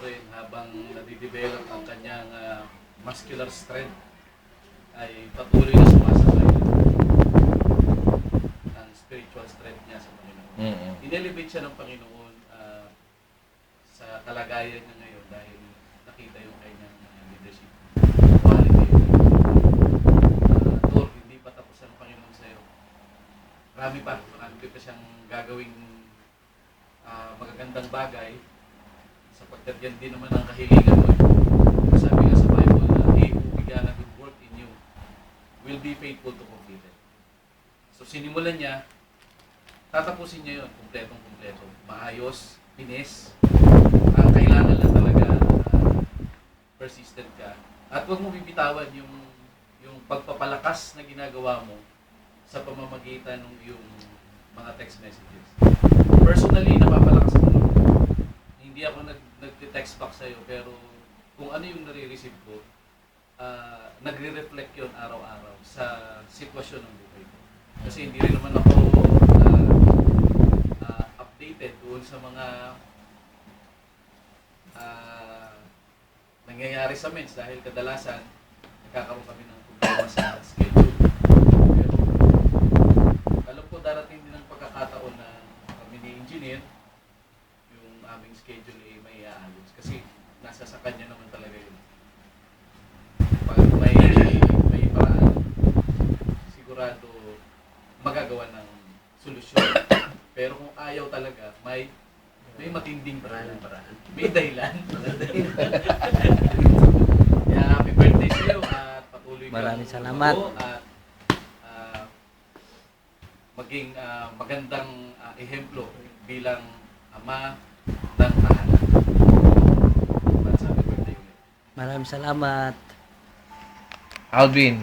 rin habang nadidevelop ang kanyang muscular strength ay patuloy na sumasabay ang spiritual strength niya sa Panginoon. Inelevate siya ng Panginoon sa kalagayan niya ngayon dahil nakita yung kanyang leadership quality. Lord, hindi pa tapos ang Panginoon sa iyo. Marami pa siyang gagawing magagandang bagay sapagkat yan din naman ang kahilingan mo. Sabi nga sa Bible na he who began a good work in you will be faithful to complete it. So sinimulan niya, tatapusin niya yun, kumpletong-kumpleto. Maayos, pinis. Kailangan lang talaga persistent ka. At huwag mo bibitawan yung pagpapalakas na ginagawa mo sa pamamagitan ng iyong mga text messages. Personally, napapalakas ako. Hindi ako nag-text back sa'yo, pero kung ano yung nare-receive ko, nagre-reflect yun araw-araw sa sitwasyon ng buhay ko. Kasi hindi rin naman ako updated doon sa mga nangyayari sa mens dahil kadalasan nagkakaroon kami ng problema sa schedule. Pero alam ko darating din ang pagkakataon na kami ni engineer yung aming schedule ay may aayos kasi nasa sa kanya naman talaga yun. Pag may paraan, sigurado magagawa ng solusyon. Pero kung ayaw talaga, may matinding paraan. May dahilan. Kaya happy birthday sa iyo at patuloy kang Maraming salamat. at maging magandang ehemplo bilang ama ng tahanan. Happy birthday ulit. Maraming salamat. Alvin.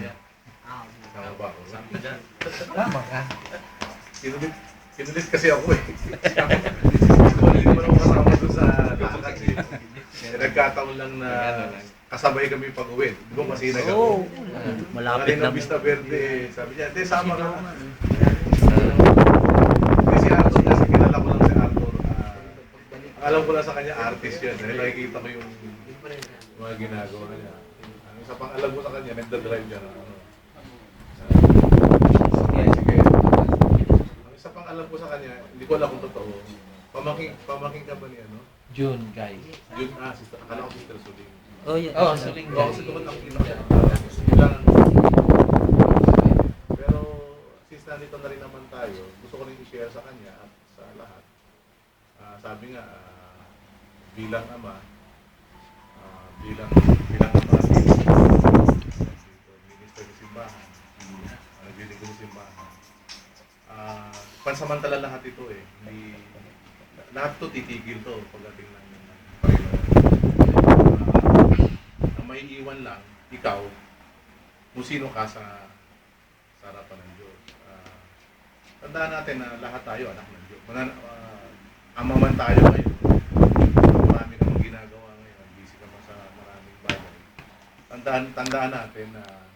Tama ba ako? Tama ka. Kinulit kasi ako eh. Hindi naman ako kasama doon sa lakad eh. Nagkataon lang na kasabay kami pag-uwi. Di ba masina ka? Oo. Malapit na na. Vista Verde. Sabi niya, hindi, sama ka. Kasi si Arthur, kasi kilala ko lang si Arthur. Alam ko lang sa kanya, artist yan. Dahil nakikita ko yung mga ginagawa niya. Ang isa pang alam ko sa kanya, nagdadrive niya na sige. Ang isa pang alam ko sa kanya, hindi ko alam kung totoo. Pamangking ka ba ni ano? June, guys. Yun, akala ko Sister Suling. Oh, yeah. Oh, Suling, Oo, guys. kasi doon ang kita ko. Ilang... Pero, since nandito na rin naman tayo, gusto ko rin i-share sa kanya at sa lahat. Sabi nga, bilang ama, bilang ama, minister ng simbahan, naglilingkod ng simbahan. Pansamantala lahat ito eh. Lahat ito titigil to pagdating ng Panginoon. Ang maiiwan lang, ikaw, kung sino ka sa harapan ng Diyos. Tandaan natin na lahat tayo anak ng Diyos. Ama man tayo ngayon, marami kang ginagawa ngayon, busy ka pa sa maraming bagay. Tandaan natin na